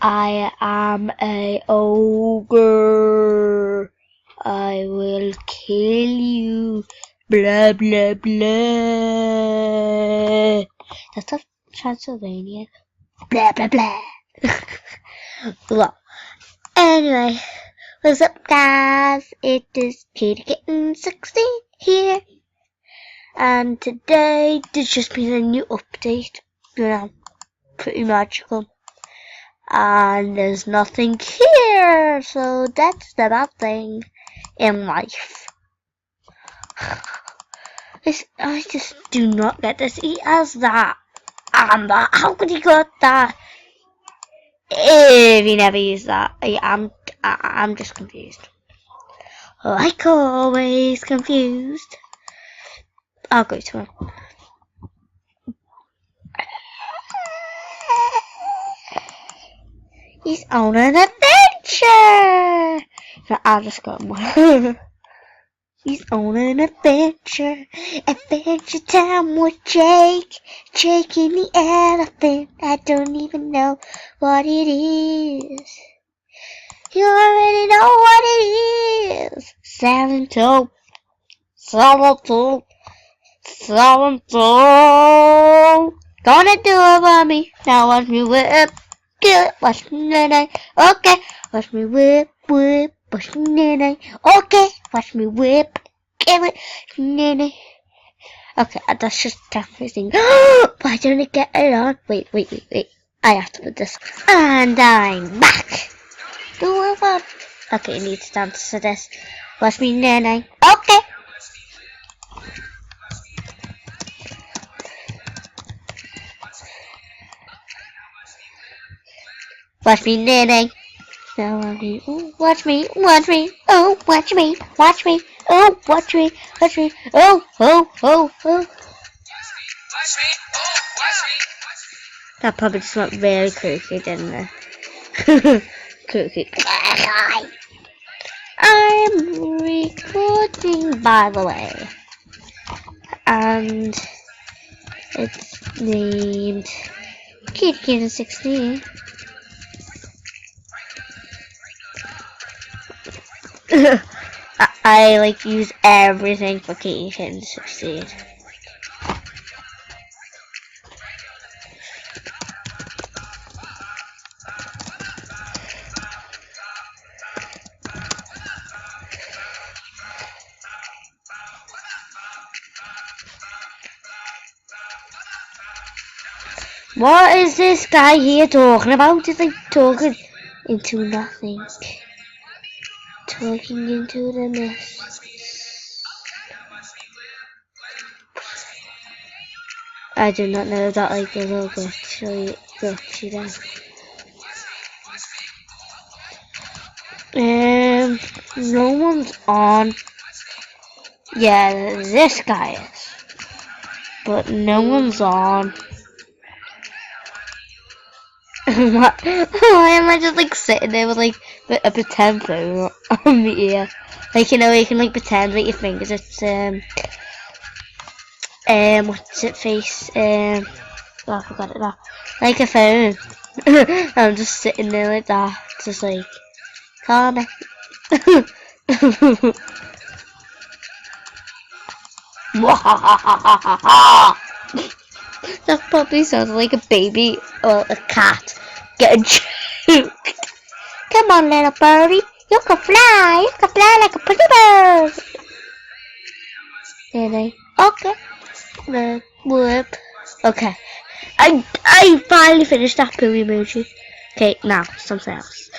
I am a ogre. I will kill you. Blah blah blah. That's not Transylvania. Blah blah blah. Well, anyway, what's up, guys? It is Katie Kitten 16 here, and today there's just been a new update. Pretty magical. And there's nothing here, so that's the bad thing in life. I just do not get this. He has that and that. How could he got that if he never used that? I'm just confused. Like always, confused. I'll go to him. He's on an adventure! No, I'll just go more. He's on an adventure. Adventure time with Jake. Jake and the elephant. I don't even know what it is. You already know what it is. Silento. Gonna do it for me. Now watch me whip. Watch me nay. Okay. Watch me whip. Watch me nay. Okay. Watch me whip. Give it. Nay. Okay, that's just everything. Why don't I get it on? Wait. I have to put this. And I'm back. Do it for. Okay, it needs to dance to this. Watch me nay. Okay. Watch me, Nene. Now watch me, oh, watch me, oh, watch me, oh, oh. That probably just went very kooky, didn't it? Kooky. I'm recording, by the way. And it's named Katie 16. I like use everything for Katie Kitten 16. What is this guy here talking about? He's like talking into nothing. Talking into the mist. I do not know that like a little glitchy there. No one's on. Yeah, this guy is. But no one's on. Why am I just like sitting there with like a pretend phone on the ear? Like, you know, you can like pretend that your fingers it's what's it face? Oh, I forgot it now. Like a phone. I'm just sitting there like that, just like calm it. That probably sounds like a baby or a cat getting choked. Come on, little birdie. You can fly like a pretty bird. Okay. Whoop. Okay. I finally finished that poo emoji. Okay, now something else.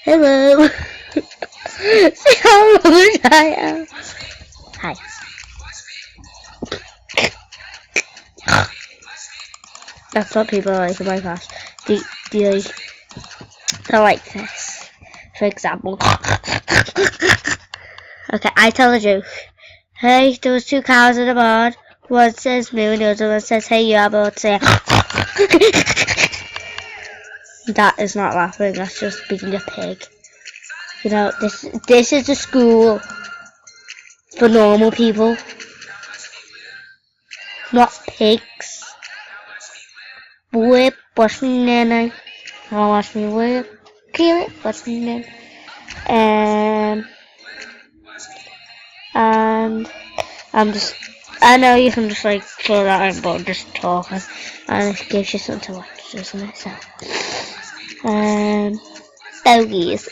Hello. See how rude I am. Hi. That's what people like in my class. They like this. For example. Okay, I tell a joke. Hey, there was 2 cows in a barn. One says moo and the other one says hey, you are both saying. That is not laughing, that's just being a pig. You know, this is a school for normal people. Not pigs. whip, watch me nana. Now watch me whip, kill it, watch me nana. And I know you can just like throw that in, but I'm just talking, and it gives you something to watch, doesn't it? So, bogies.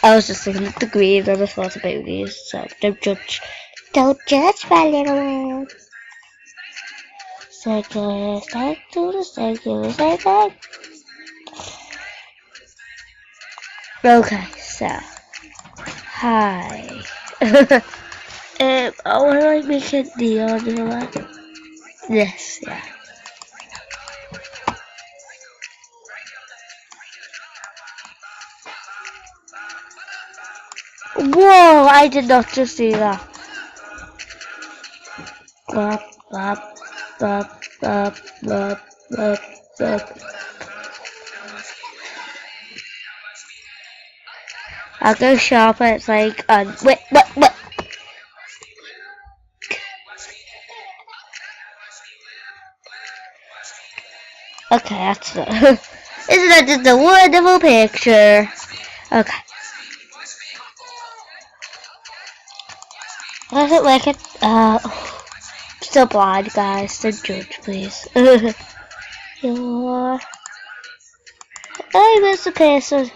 I was just looking at the green and I thought of bogies, so don't judge. Don't judge my little one. Circus, back to the circus, circus. Okay, so, hi. I want to like make it neon, you know what? This, yeah. Whoa, I did not just see that. Bop, bop, bop, bop, bop, bop, bop. I'll go sharper, it's like, wait. Okay, that's it. Isn't that just a wonderful picture? Okay. Was it wicked? Still blind, guys. Don't judge, please. You're... I miss the person.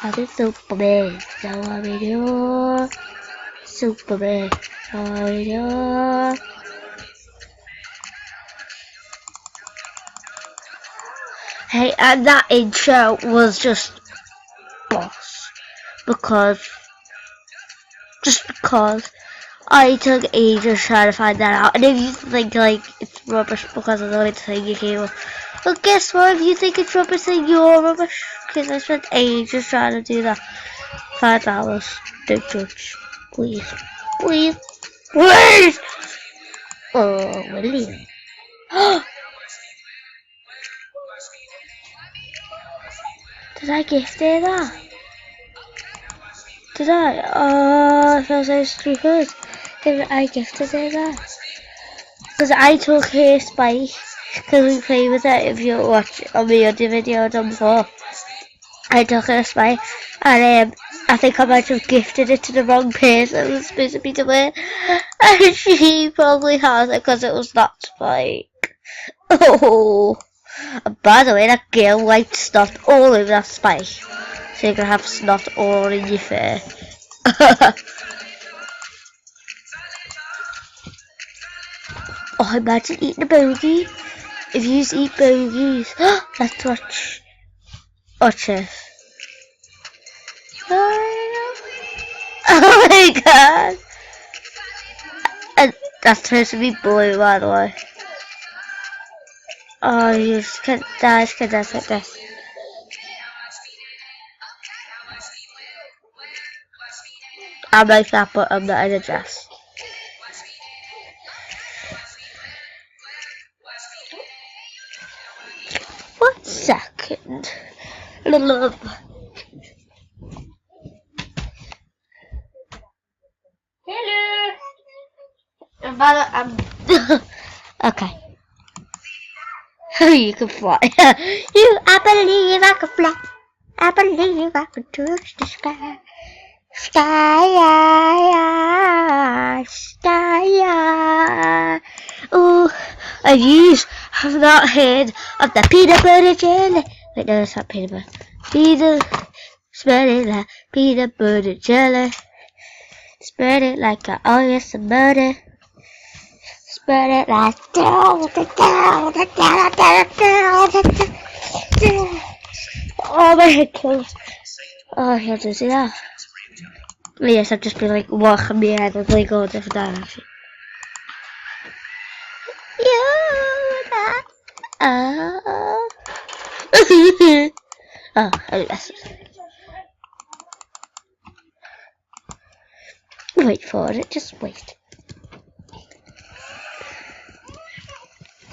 I did Superman. So I mean, you're... Superman. So I mean, you're... Hey, and that intro was just boss. Just because I took ages trying to find that out. And if you think like it's rubbish because of the way the thing came up, well guess what, if you think it's rubbish then you're rubbish. Because I spent ages trying to do that. $5. Don't judge. Please. Please. Please! Oh, William. Did I gift her that? Did I? Oh, I felt so stupid. I gifted her that. Because I took her spike. Because we played with it if you watch on the other video I've done before. I took her spike. And I think I might have gifted it to the wrong person who was supposed to be doing it. And she probably has it because it was that spike. Oh. And by the way, that girl wiped snot all over that spike. So you're gonna have snot all in your face. Oh, imagine eating a bogey. If you eat bogeys, let's watch it. Oh my god! And that's supposed to be blue, by the way. Oh, you can dance like this. I'm like that, but I'm not in a dress. 1 second. Love. Hello. Okay. You can fly. I believe I can fly. I believe I can touch the sky. Sky. Oh, I have not heard of the peanut butter jelly. Wait, no, it's not peanut butter. Spread it like peanut butter jelly. Spread it like an onion some butter. Spread it like oh, my head closed. Oh, I can't see that. Yes, I've just been like walking my head and like going different direction. Oh, yes. Wait for it, just wait.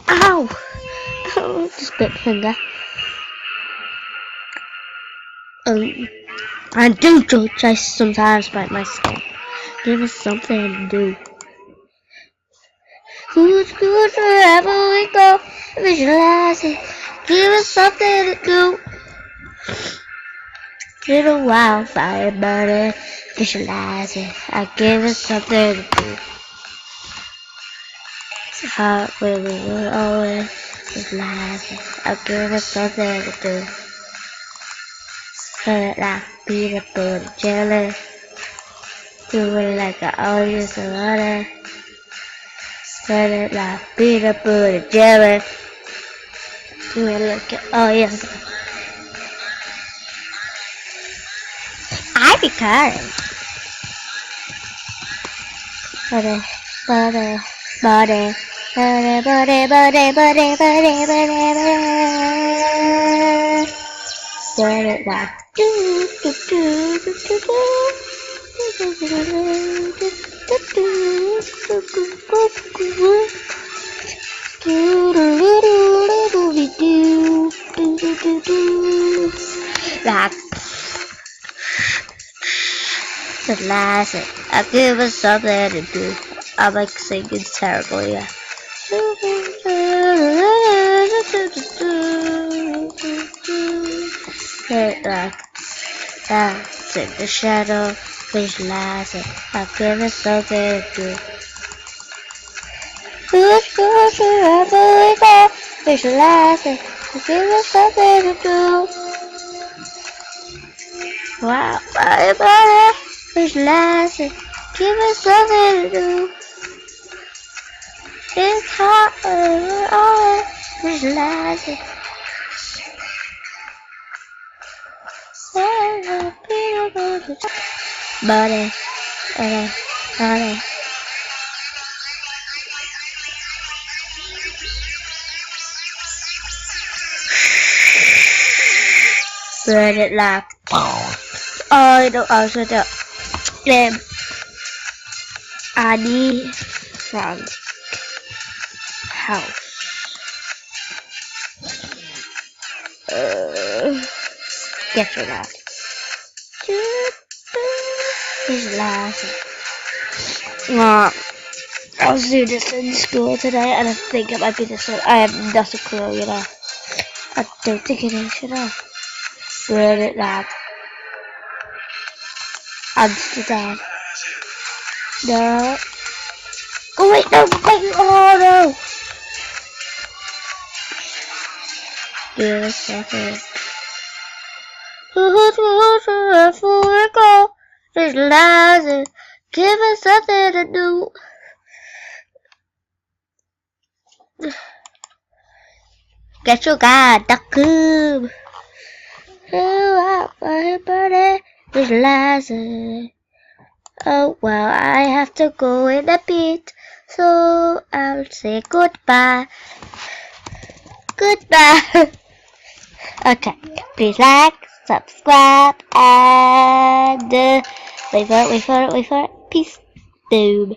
Ow! Oh, just bit finger. And do judge, I sometimes bite my skin. Give us something to do. Good, good, wherever we go. Visualize it. Give us something to do. Little wildfire burning. Visualize it. I give us something to do. It's hard when we will always visualize it. I give us something to do. Hurt like peanut butter jelly. Do it like I always wanted. Hurt it like peanut butter jelly. Do it like I always. I be crying. Butter, butter, butter. Butter, butter, butter, butter, butter, butter, butter. Set it like do do do do do do. Like the last I give us something to do. I'm like singing terrible, yeah. Dance in the shadow, visualize it. I give us something to do. Wherever we go, visualize it. I give us something to do. Wow, everybody, visualize it. Give us something to do. It's hard, oh, visualize it. Body, body, body. Burn it like. Oh, I don't also do. Them. Annie Frank house. Get rid of. Visualize it. I was doing this in school today, and I think it might be this one. I have not a clue, you know. I don't think it is, you know. Burn it like. Amsterdam. No. Oh wait, no, wait, oh no! Give us a second. Wherever we go, visualize it. Give us something to do. Get your guide.com. Everybody, visualize it. Oh well, I have to go in a bit, so I'll say goodbye. Goodbye. Okay, please like, subscribe, and wait for it. Peace. Boom.